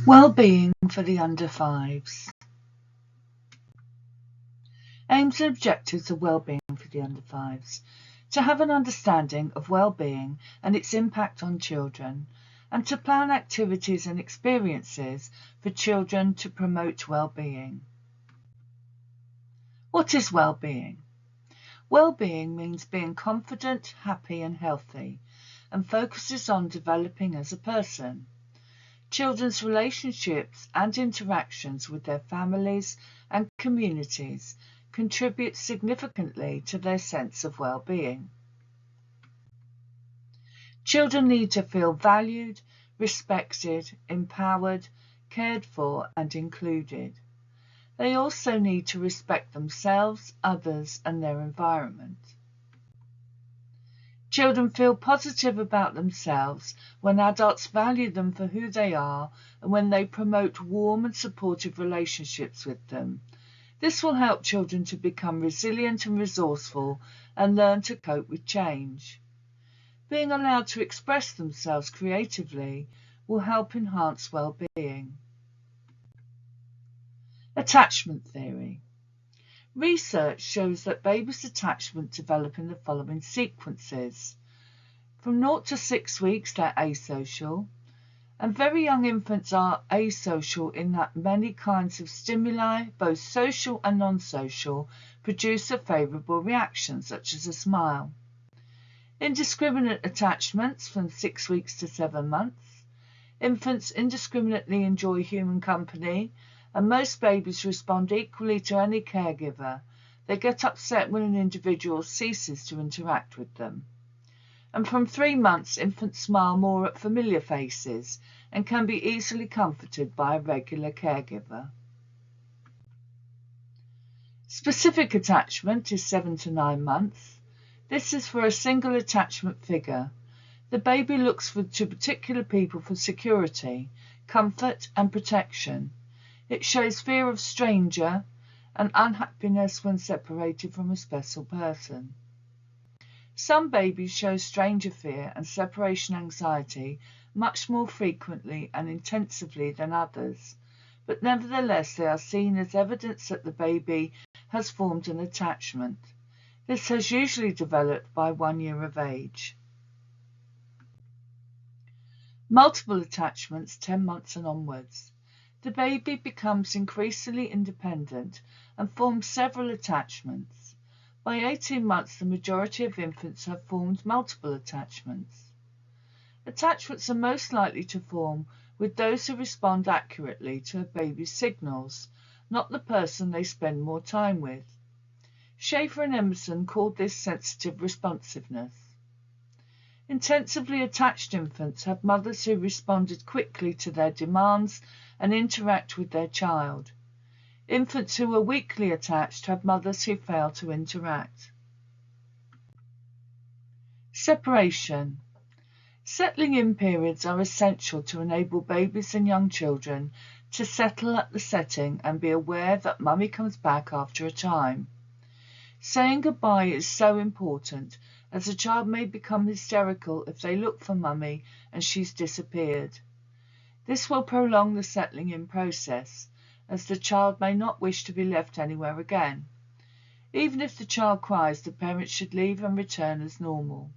Well-being for the under fives. Aims and objectives of well-being for the under fives. To have an understanding of well-being and its impact on children, and to plan activities and experiences for children to promote well-being. What is well-being? Well-being means being confident, happy and healthy, and focuses on developing as a person. Children's relationships and interactions with their families and communities contribute significantly to their sense of well-being. Children need to feel valued, respected, empowered, cared for and included. They also need to respect themselves, others and their environment. Children feel positive about themselves when adults value them for who they are and when they promote warm and supportive relationships with them. This will help children to become resilient and resourceful and learn to cope with change. Being allowed to express themselves creatively will help enhance well-being. Attachment theory. Research shows that babies' attachment develop in the following sequences. From 0 to 6 weeks, they're asocial, and very young infants are asocial in that many kinds of stimuli, both social and non-social, produce a favourable reaction, such as a smile. Indiscriminate attachments from 6 weeks to 7 months. Infants indiscriminately enjoy human company, and most babies respond equally to any caregiver. They get upset when an individual ceases to interact with them. And from 3 months, infants smile more at familiar faces and can be easily comforted by a regular caregiver. Specific attachment is 7 to 9 months. This is for a single attachment figure. The baby looks to particular people for security, comfort and protection. It shows fear of stranger and unhappiness when separated from a special person. Some babies show stranger fear and separation anxiety much more frequently and intensively than others, but nevertheless they are seen as evidence that the baby has formed an attachment. This has usually developed by 1 year of age. Multiple attachments, 10 months and onwards. The baby becomes increasingly independent and forms several attachments. By 18 months, the majority of infants have formed multiple attachments. Attachments are most likely to form with those who respond accurately to a baby's signals, not the person they spend more time with. Schaefer and Emerson called this sensitive responsiveness. Intensively attached infants have mothers who responded quickly to their demands and interact with their child. Infants who are weakly attached have mothers who fail to interact. Separation. Settling in periods are essential to enable babies and young children to settle at the setting and be aware that mummy comes back after a time. Saying goodbye is so important, as a child may become hysterical if they look for mummy and she's disappeared. This will prolong the settling in process, as the child may not wish to be left anywhere again. Even if the child cries, the parent should leave and return as normal.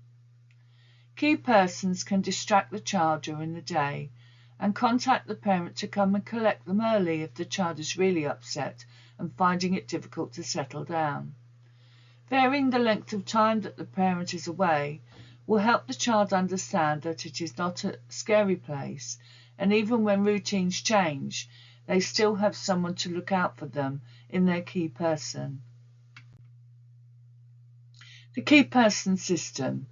Key persons can distract the child during the day and contact the parent to come and collect them early if the child is really upset and finding it difficult to settle down. Varying the length of time that the parent is away will help the child understand that it is not a scary place, and even when routines change, they still have someone to look out for them in their key person. The key person system.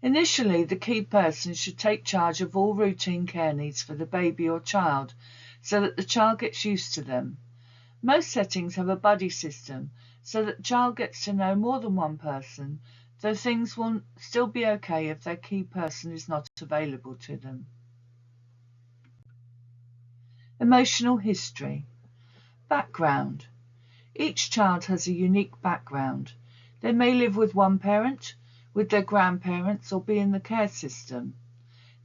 Initially, the key person should take charge of all routine care needs for the baby or child so that the child gets used to them. Most settings have a buddy system so that the child gets to know more than one person, though things will still be okay if their key person is not available to them. Emotional history. Background. Each child has a unique background. They may live with one parent, with their grandparents, or be in the care system.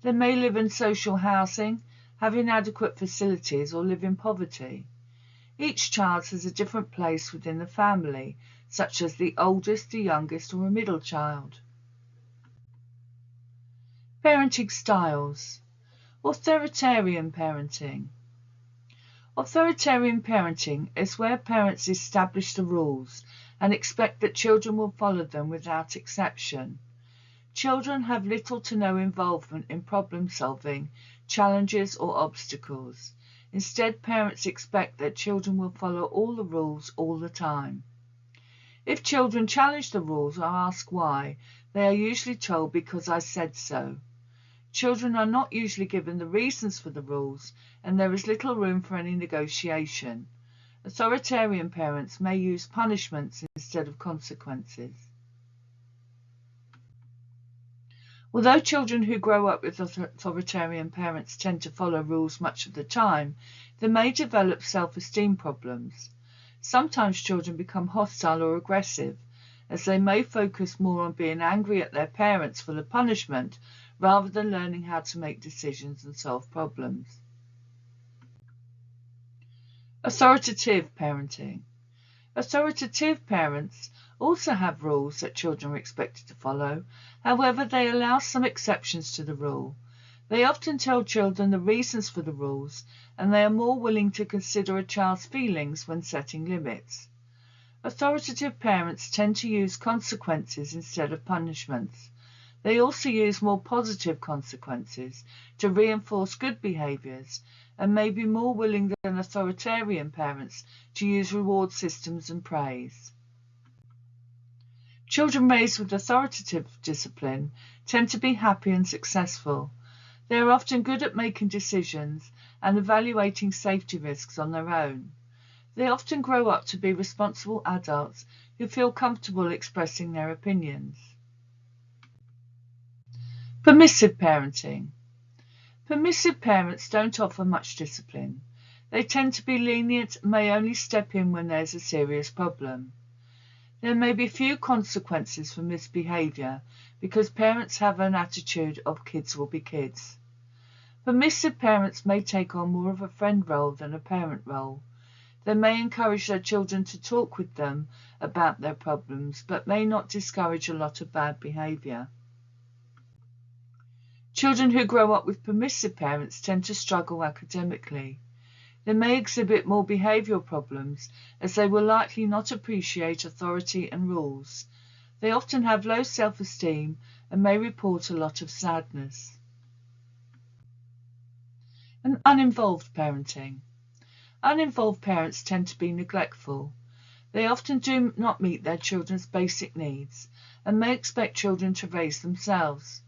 They may live in social housing, have inadequate facilities, or live in poverty. Each child has a different place within the family, such as the oldest, the youngest, or a middle child. Parenting styles. Authoritarian parenting. Authoritarian parenting is where parents establish the rules and expect that children will follow them without exception. Children have little to no involvement in problem solving, challenges, or obstacles. Instead, parents expect that children will follow all the rules all the time. If children challenge the rules or ask why, they are usually told because I said so. Children are not usually given the reasons for the rules, and there is little room for any negotiation. Authoritarian parents may use punishments instead of consequences. Although children who grow up with authoritarian parents tend to follow rules much of the time, they may develop self-esteem problems. Sometimes children become hostile or aggressive, as they may focus more on being angry at their parents for the punishment rather than learning how to make decisions and solve problems. Authoritative parenting. Authoritative parents also have rules that children are expected to follow. However, they allow some exceptions to the rule. They often tell children the reasons for the rules, and they are more willing to consider a child's feelings when setting limits. Authoritative parents tend to use consequences instead of punishments. They also use more positive consequences to reinforce good behaviours, and may be more willing than authoritarian parents to use reward systems and praise. Children raised with authoritative discipline tend to be happy and successful. They are often good at making decisions and evaluating safety risks on their own. They often grow up to be responsible adults who feel comfortable expressing their opinions. Permissive parenting. Permissive parents don't offer much discipline. They tend to be lenient and may only step in when there's a serious problem. There may be few consequences for misbehaviour because parents have an attitude of kids will be kids. Permissive parents may take on more of a friend role than a parent role. They may encourage their children to talk with them about their problems, but may not discourage a lot of bad behaviour. Children who grow up with permissive parents tend to struggle academically. They may exhibit more behavioural problems, as they will likely not appreciate authority and rules. They often have low self-esteem and may report a lot of sadness. And uninvolved parenting. Uninvolved parents tend to be neglectful. They often do not meet their children's basic needs and may expect children to raise themselves.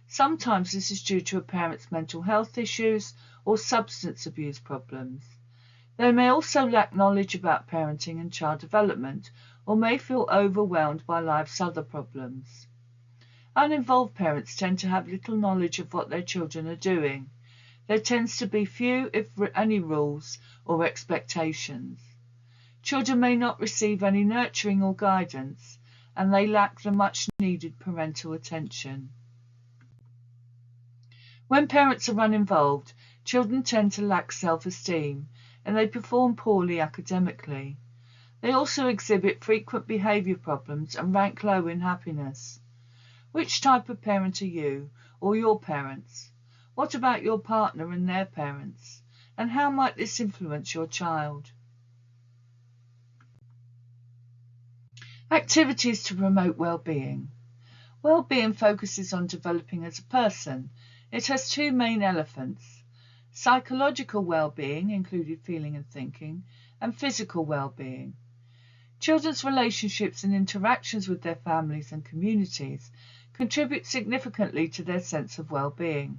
Sometimes this is due to a parent's mental health issues or substance abuse problems. They may also lack knowledge about parenting and child development, or may feel overwhelmed by life's other problems. Uninvolved parents tend to have little knowledge of what their children are doing. There tends to be few, if any, rules or expectations. Children may not receive any nurturing or guidance, and they lack the much needed parental attention. When parents are uninvolved, children tend to lack self-esteem, and they perform poorly academically. They also exhibit frequent behaviour problems and rank low in happiness. Which type of parent are you, or your parents? What about your partner and their parents? And how might this influence your child? Activities to promote well-being. Well-being focuses on developing as a person. It has two main elements: psychological well-being, including feeling and thinking, and physical well-being. Children's relationships and interactions with their families and communities contribute significantly to their sense of well-being.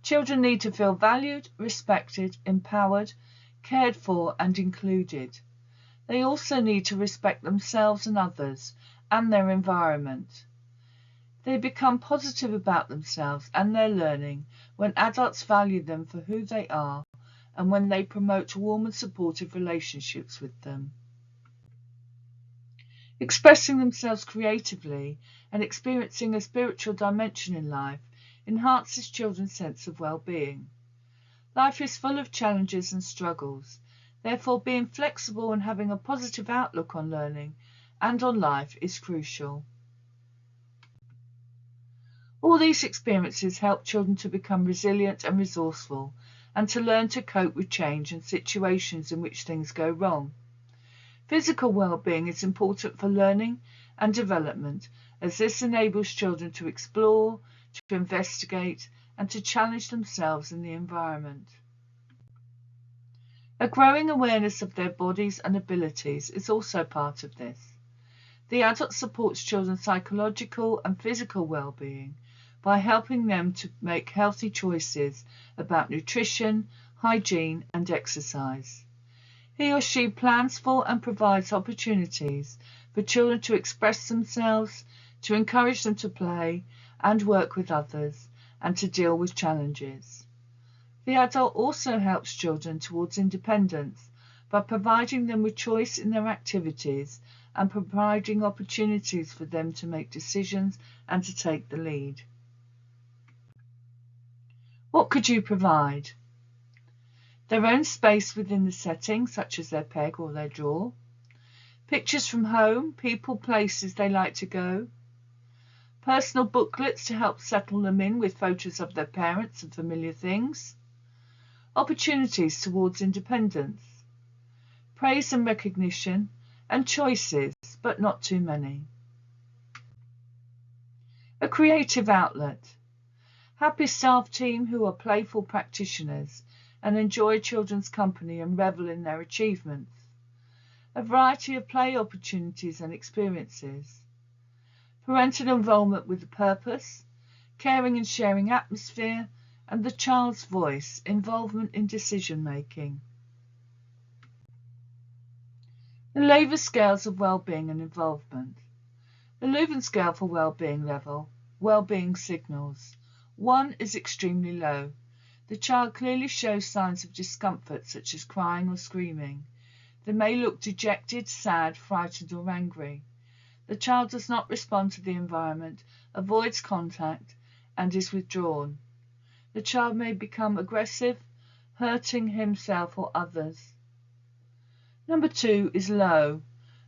Children need to feel valued, respected, empowered, cared for, and included. They also need to respect themselves and others, and their environment. They become positive about themselves and their learning when adults value them for who they are and when they promote warm and supportive relationships with them. Expressing themselves creatively and experiencing a spiritual dimension in life enhances children's sense of well-being. Life is full of challenges and struggles. Therefore, being flexible and having a positive outlook on learning and on life is crucial. All these experiences help children to become resilient and resourceful, and to learn to cope with change and situations in which things go wrong. Physical well-being is important for learning and development, as this enables children to explore, to investigate, and to challenge themselves in the environment. A growing awareness of their bodies and abilities is also part of this. The adult supports children's psychological and physical well-being by helping them to make healthy choices about nutrition, hygiene, and exercise. He or she plans for and provides opportunities for children to express themselves, to encourage them to play and work with others, and to deal with challenges. The adult also helps children towards independence by providing them with choice in their activities and providing opportunities for them to make decisions and to take the lead. What could you provide? Their own space within the setting, such as their peg or their drawer. Pictures from home, people, places they like to go. Personal booklets to help settle them in with photos of their parents and familiar things. Opportunities towards independence. Praise and recognition, and choices, but not too many. A creative outlet. Happy staff team who are playful practitioners and enjoy children's company and revel in their achievements. A variety of play opportunities and experiences. Parental involvement with a purpose, caring and sharing atmosphere, and the child's voice, involvement in decision making. The Leuven scales of well-being and involvement. The Leuven scale for well-being level, well-being signals. 1 is extremely low. The child clearly shows signs of discomfort such as crying or screaming. They may look dejected, sad, frightened or angry. The child does not respond to the environment, avoids contact, and is withdrawn. The child may become aggressive, hurting himself or others. Number 2 is low.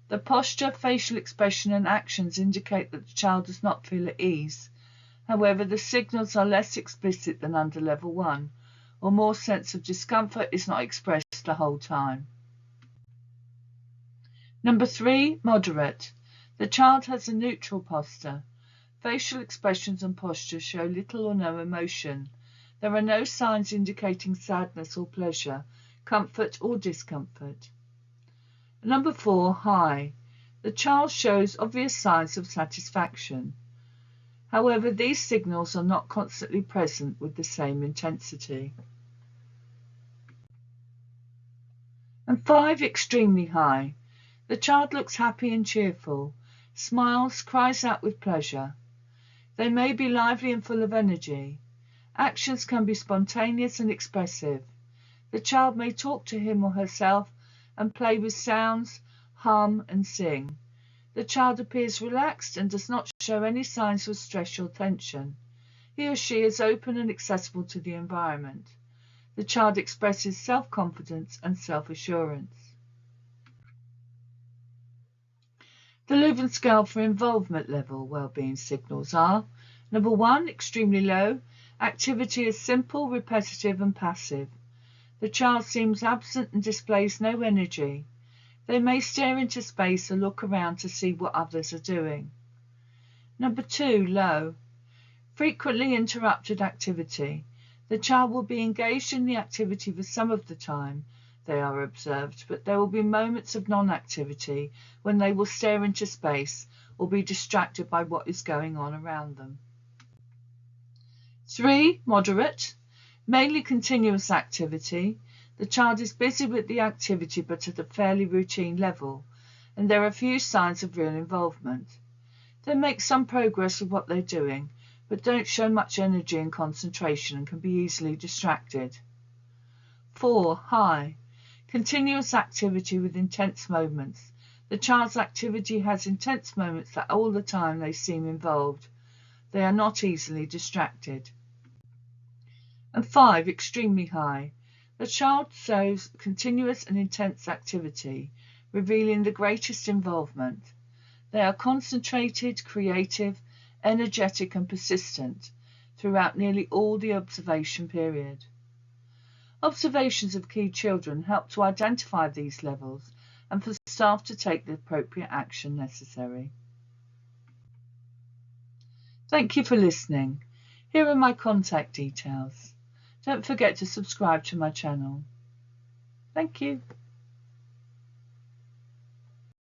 The posture, facial expression and actions indicate that the child does not feel at ease. However, the signals are less explicit than under level 1, or more sense of discomfort is not expressed the whole time. Number 3, moderate. The child has a neutral posture. Facial expressions and posture show little or no emotion. There are no signs indicating sadness or pleasure, comfort or discomfort. Number 4, high. The child shows obvious signs of satisfaction. However, these signals are not constantly present with the same intensity. And 5, extremely high. The child looks happy and cheerful, smiles, cries out with pleasure. They may be lively and full of energy. Actions can be spontaneous and expressive. The child may talk to him or herself and play with sounds, hum and sing. The child appears relaxed and does not show any signs of stress or tension. He or she is open and accessible to the environment. The child expresses self-confidence and self-assurance. The Leuven scale for involvement level well-being signals are: number 1, extremely low. Activity is simple, repetitive and passive. The child seems absent and displays no energy. They may stare into space or look around to see what others are doing. Number 2, low. Frequently interrupted activity. The child will be engaged in the activity for some of the time they are observed, but there will be moments of non-activity when they will stare into space or be distracted by what is going on around them. 3, moderate. Mainly continuous activity. The child is busy with the activity but at a fairly routine level, and there are few signs of real involvement. They make some progress with what they're doing, but don't show much energy and concentration and can be easily distracted. 4, high. Continuous activity with intense moments. The child's activity has intense moments that all the time they seem involved. They are not easily distracted. And 5, extremely high. The child shows continuous and intense activity, revealing the greatest involvement. They are concentrated, creative, energetic and persistent throughout nearly all the observation period. Observations of key children help to identify these levels and for staff to take the appropriate action necessary. Thank you for listening. Here are my contact details. Don't forget to subscribe to my channel. Thank you.